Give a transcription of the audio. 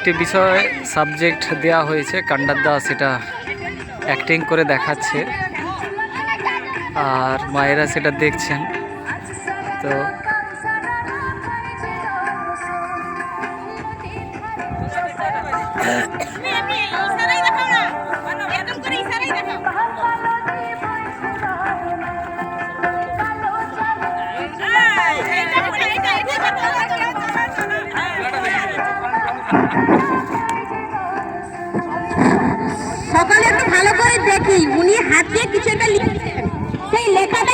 একটি বিষয় সাবজেক্ট দেওয়া হয়েছে, কান্ডার দা সেটা অ্যাক্টিং করে দেখাচ্ছে আর মায়েরা সেটা দেখছেন। তো সকালে একটু ভালো করে দেখি, উনি হাত দিয়ে কিছু একটা লিখছেন, সেই লেখাটা